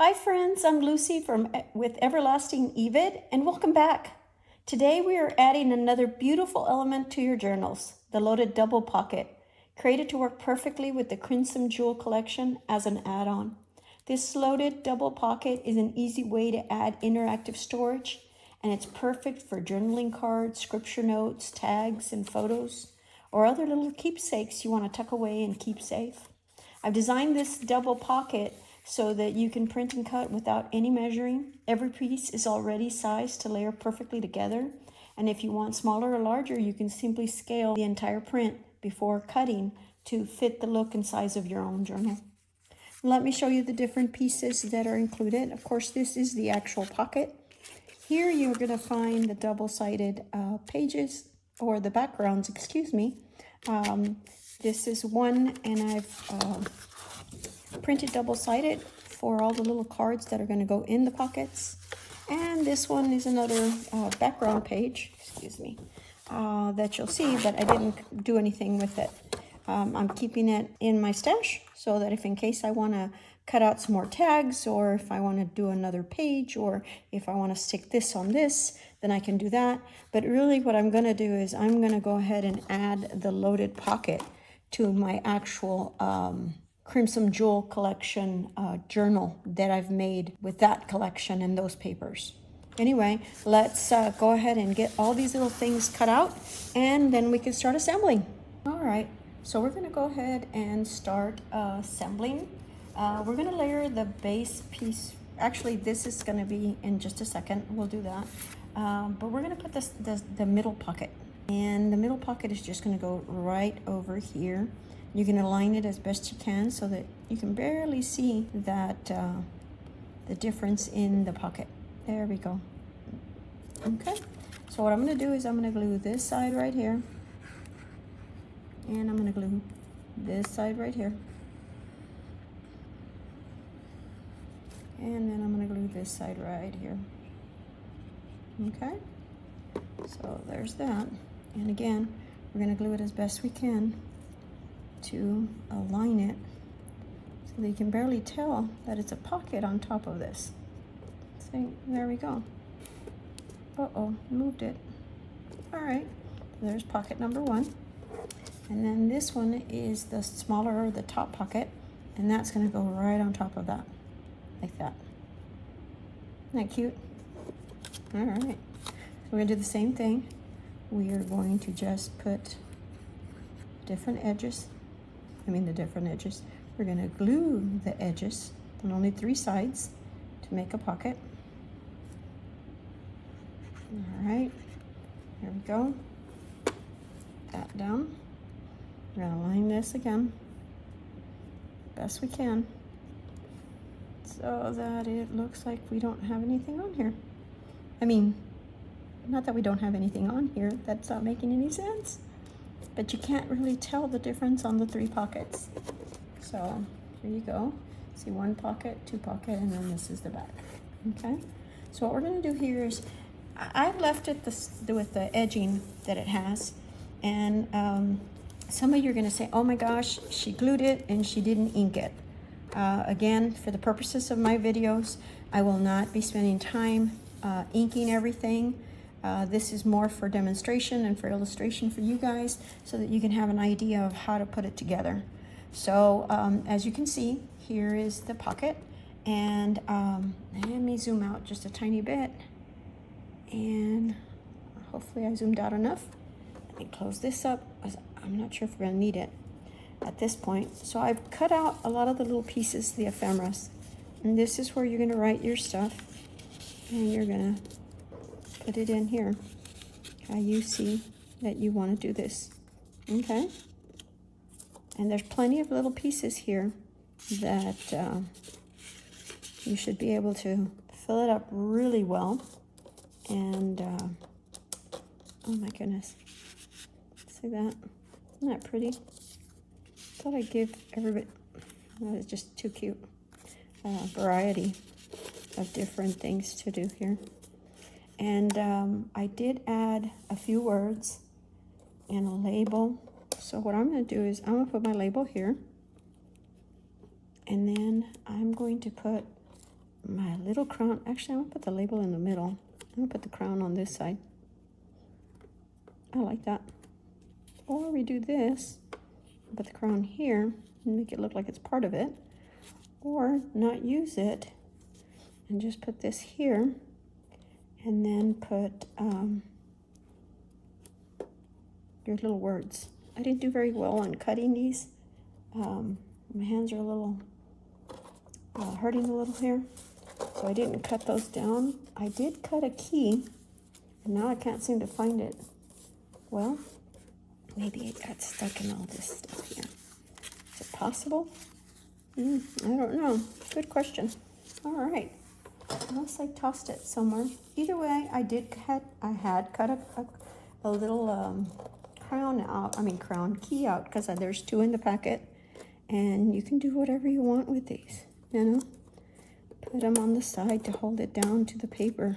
Hi friends, I'm Lucy with Everlasting Evid, and welcome back. Today we are adding another beautiful element to your journals, the loaded double pocket, created to work perfectly with the Crimson Jewel collection as an add-on. This loaded double pocket is an easy way to add interactive storage, and it's perfect for journaling cards, scripture notes, tags, and photos, or other little keepsakes you want to tuck away and keep safe. I've designed this double pocket so that you can print and cut without any measuring. Every piece is already sized to layer perfectly together. And if you want smaller or larger, you can simply scale the entire print before cutting to fit the look and size of your own journal. Let me show you the different pieces that are included. Of course, this is the actual pocket. Here you're going to find the double-sided pages, or the backgrounds, excuse me. This is one, and I've printed double-sided for all the little cards that are going to go in the pockets. And this one is another background page, excuse me, that you'll see, but I didn't do anything with it. I'm keeping it in my stash so that if in case I want to cut out some more tags, or if I want to do another page, or if I want to stick this on this, then I can do that. But really what I'm going to do is I'm going to go ahead and add the loaded pocket to my actual Crimson Jewel collection journal that I've made with that collection and those papers. Anyway, let's go ahead and get all these little things cut out, and then we can start assembling. All right, so we're going to go ahead and start assembling. We're going to layer the base piece. Actually, this is going to be in just a second. We'll do that. But we're going to put the middle pocket. And the middle pocket is just going to go right over here. You can align it as best you can so that you can barely see that the difference in the pocket. There we go. Okay, so what I'm going to do is I'm going to glue this side right here, and I'm going to glue this side right here, and then I'm going to glue this side right here. Okay, so there's that. And again, we're going to glue it as best we can to align it so that you can barely tell that it's a pocket on top of this. See, there we go. Uh-oh, moved it. All right, there's pocket number one. And then this one is the smaller, the top pocket, and that's going to go right on top of that, like that. Isn't that cute? All right, so we're going to do the same thing. We are going to just put different edges. The different edges. We're going to glue the edges on only 3 sides to make a pocket. All right, here we go. That down. We're going to line this again best we can so that it looks like we don't have anything on here. Not that we don't have anything on here, that's not making any sense. But you can't really tell the difference on the 3 pockets. So here you go. See, 1 pocket, 2 pocket, and then this is the back. Okay. So what we're going to do here is I've left it with the edging that it has, and some of you are going to say, "Oh my gosh, she glued it and she didn't ink it." Again, for the purposes of my videos, I will not be spending time inking everything. This is more for demonstration and for illustration for you guys so that you can have an idea of how to put it together. So as you can see, here is the pocket, and let me zoom out just a tiny bit, and hopefully I zoomed out enough. Let me close this up. I'm not sure if we're going to need it at this point. So I've cut out a lot of the little pieces, the ephemeras, and this is where you're going to write your stuff, and you're going to put it in here. You see that you want to do this. Okay, and there's plenty of little pieces here that you should be able to fill it up really well. And oh my goodness, see that? Isn't that pretty? Thought I'd give everybody, that is just too cute, variety of different things to do here. And I did add a few words and a label. So what I'm going to do is I'm going to put my label here. And then I'm going to put my little crown. Actually, I'm gonna put the label in the middle. I'm gonna put the crown on this side. I like that. Or we do this, put the crown here and make it look like it's part of it. Or not use it and just put this here and then put your little words. I didn't do very well on cutting these. My hands are a little hurting a little here, so I didn't cut those down. I did cut a key, and now I can't seem to find it. Well, maybe it got stuck in all this stuff here. Is it possible? I don't know. Good question. All right. Unless I tossed it somewhere. Either way, I had cut a little crown key out, because there's 2 in the packet. And you can do whatever you want with these, you know. Put them on the side to hold it down to the paper.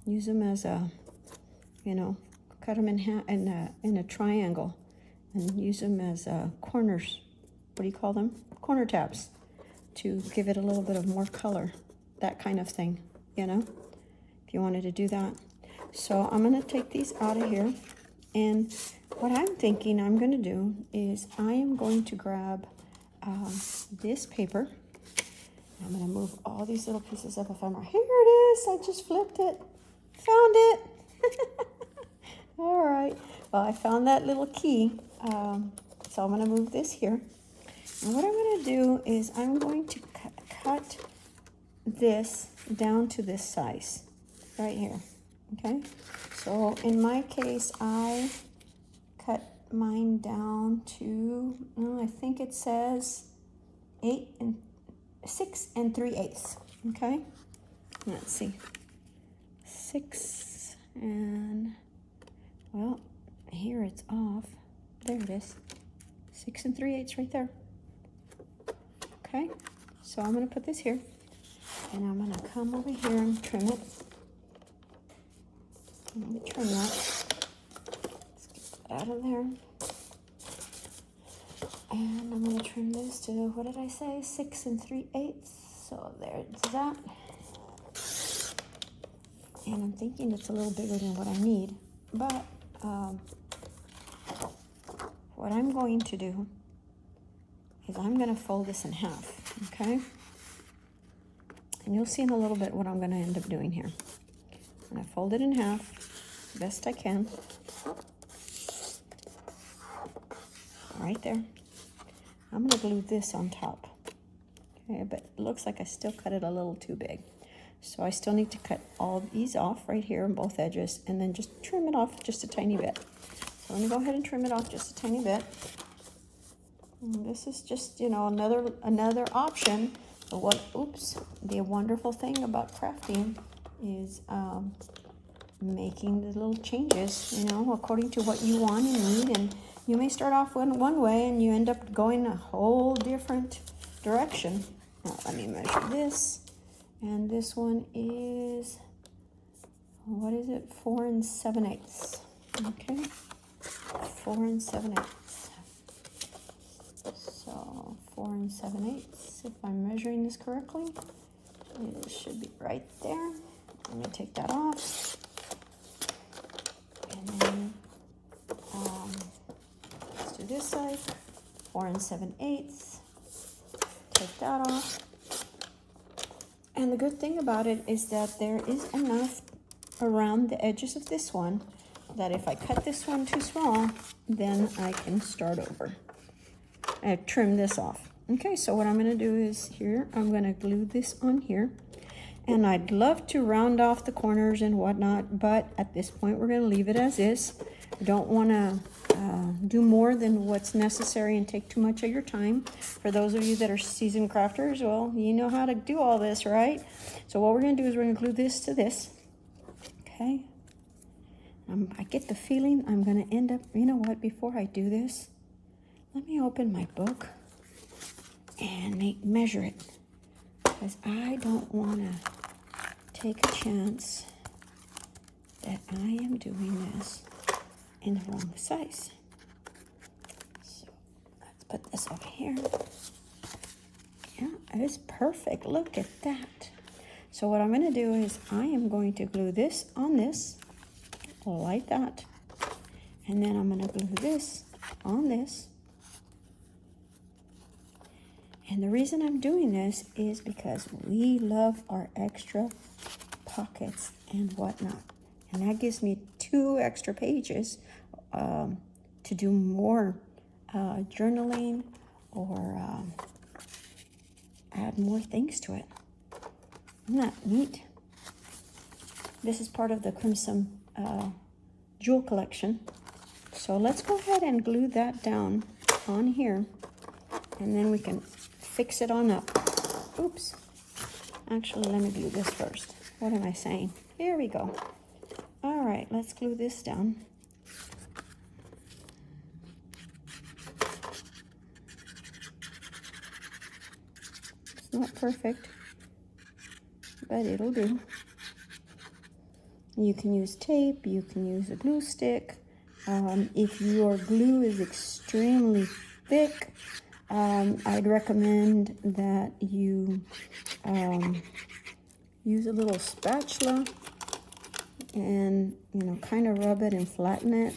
Use them as a, you know, cut them in a triangle and use them as corners. What do you call them? Corner tabs, to give it a little bit of more color, that kind of thing, you know, if you wanted to do that. So I'm going to take these out of here, and what I'm thinking I'm going to do is I am going to grab this paper. I'm going to move all these little pieces of ephemera. Here it is. I just flipped it. Found it. All right. Well, I found that little key. So I'm going to move this here. And what I'm going to do is I'm going to cut this down to this size right here. Okay. So in my case, I cut mine down to, I think it says 6 3/8. Okay. Let's see. 6 and, well, here it's off. There it is. 6 3/8 right there. Okay. So I'm going to put this here, and I'm going to come over here and trim it. Let me trim that. Let's get that out of there. And I'm going to trim this to, what did I say? 6 3/8. So there's that. And I'm thinking it's a little bigger than what I need. But what I'm going to do is I'm going to fold this in half. Okay? And you'll see in a little bit what I'm going to end up doing here. I'm going to fold it in half best I can. Right there. I'm going to glue this on top. Okay, but it looks like I still cut it a little too big. So I still need to cut all these off right here on both edges, and then just trim it off just a tiny bit. So let me go ahead and trim it off just a tiny bit. And this is just, you know, another option. But the wonderful thing about crafting is making the little changes, you know, according to what you want and need. And you may start off one way and you end up going a whole different direction. Now, let me measure this. And this one is, what is it? 4 7/8. Okay. 4 7/8. So 4 7/8. If I'm measuring this correctly, it should be right there. Let me take that off. And then let's do this side. 4 7/8. Take that off. And the good thing about it is that there is enough around the edges of this one that if I cut this one too small, then I can start over. I trim this off. Okay, so what I'm going to do is here, I'm going to glue this on here. And I'd love to round off the corners and whatnot, but at this point we're going to leave it as is. I don't want to do more than what's necessary and take too much of your time. For those of you that are seasoned crafters, well, you know how to do all this, right? So what we're going to do is we're going to glue this to this. Okay. I get the feeling I'm going to end up, you know what, before I do this, let me open my book and measure it. Because I don't want to take a chance that I am doing this in the wrong size. So let's put this over here. Yeah, It's perfect. Look at that. So what I'm going to do is I am going to glue this on this, like that. And then I'm going to glue this on this. And the reason I'm doing this is because we love our extra pockets and whatnot. And that gives me 2 extra pages to do more journaling or add more things to it. Isn't that neat? This is part of the Crimson jewel collection. So let's go ahead and glue that down on here, and then we can fix it on up. Oops. Actually, let me glue this first. What am I saying? Here we go. All right, let's glue this down. It's not perfect, but it'll do. You can use tape, you can use a glue stick. If your glue is extremely thick, I'd recommend that you use a little spatula and, kind of rub it and flatten it,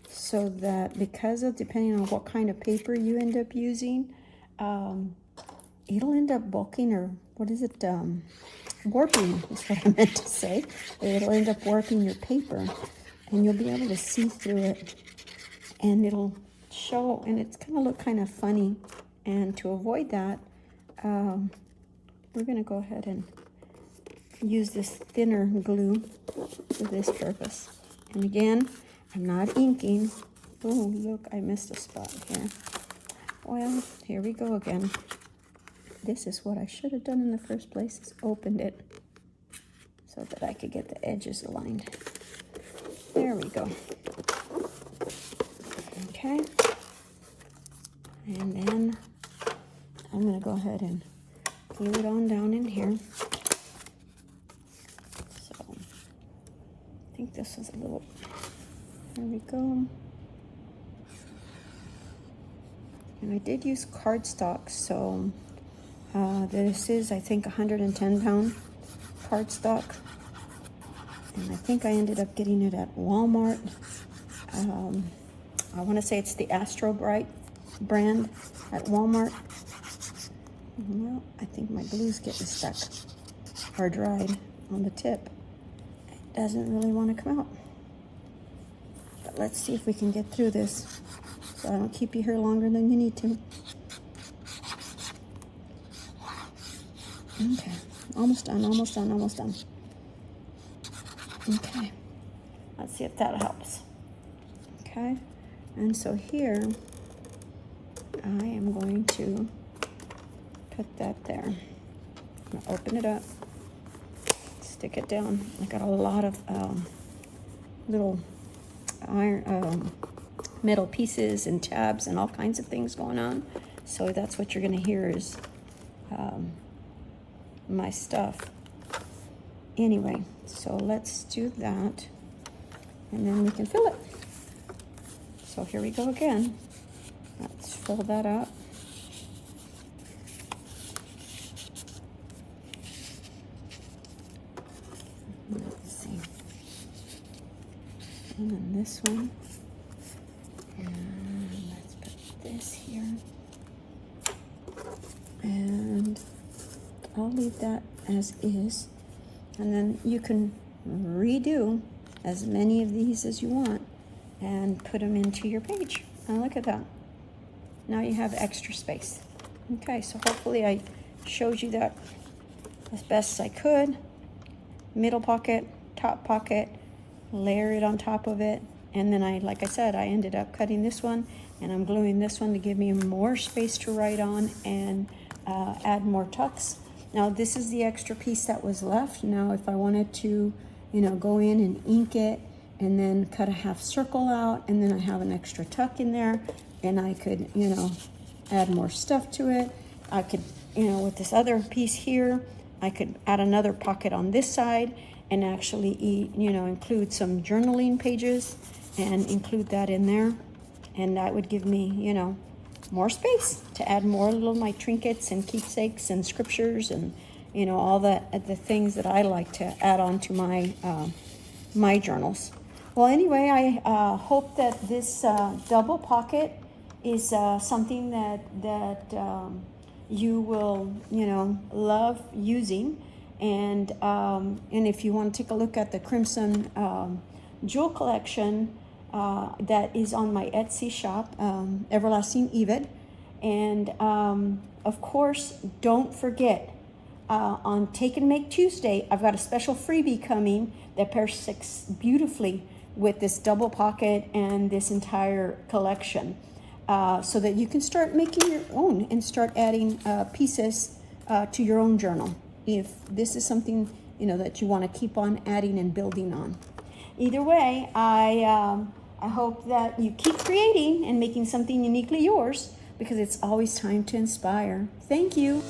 so that because of, depending on what kind of paper you end up using, it'll end up bulking, or what is it, warping is what I meant to say. It'll end up warping your paper, and you'll be able to see through it, and it'll show, and it's gonna look kind of funny. And to avoid that, we're gonna go ahead and use this thinner glue for this purpose. And again, I'm not inking. Oh, look, I missed a spot here. Well, here we go again. This is what I should have done in the first place, is opened it so that I could get the edges aligned. There we go. Okay. And then I'm going to go ahead and glue it on down in here. So I think this is a little, there we go. And I did use cardstock, so this is, I think, 110-pound cardstock. And I think I ended up getting it at Walmart. I want to say it's the Astro Bright brand at Walmart. Well, I think my glue's getting stuck or dried on the tip. It doesn't really want to come out. But let's see if we can get through this so I don't keep you here longer than you need to. Okay, almost done, almost done, almost done. Okay, let's see if that helps. Okay, and so here I am going to put that there. I'm gonna open it up, stick it down. I got a lot of little iron, metal pieces and tabs and all kinds of things going on. So that's what you're gonna hear is my stuff. Anyway, so let's do that, and then we can fill it. So here we go again. Let's fill that up. Let's see. And then this one. And let's put this here. And I'll leave that as is. And then you can redo as many of these as you want and put them into your page. And look at that. Now you have extra space. Okay, so hopefully I showed you that as best as I could. Middle pocket, top pocket, layer it on top of it. And then like I said, I ended up cutting this one, and I'm gluing this one to give me more space to write on and add more tucks. Now this is the extra piece that was left. Now if I wanted to, go in and ink it and then cut a half circle out, and then I have an extra tuck in there, and I could, add more stuff to it. I could, with this other piece here, I could add another pocket on this side and actually, include some journaling pages and include that in there. And that would give me, more space to add more little my trinkets and keepsakes and scriptures and all the things that I like to add on to my journals. Well, anyway, I hope that this double pocket is something that you will love using, and if you want to take a look at the Crimson jewel collection that is on my Etsy shop, Everlasting Evid. And of course, don't forget, on Take and Make Tuesday, I've got a special freebie coming that pairs beautifully with this double pocket and this entire collection, so that you can start making your own and start adding pieces to your own journal, if this is something that you want to keep on adding and building on. Either way, I hope that you keep creating and making something uniquely yours, because it's always time to inspire. Thank you.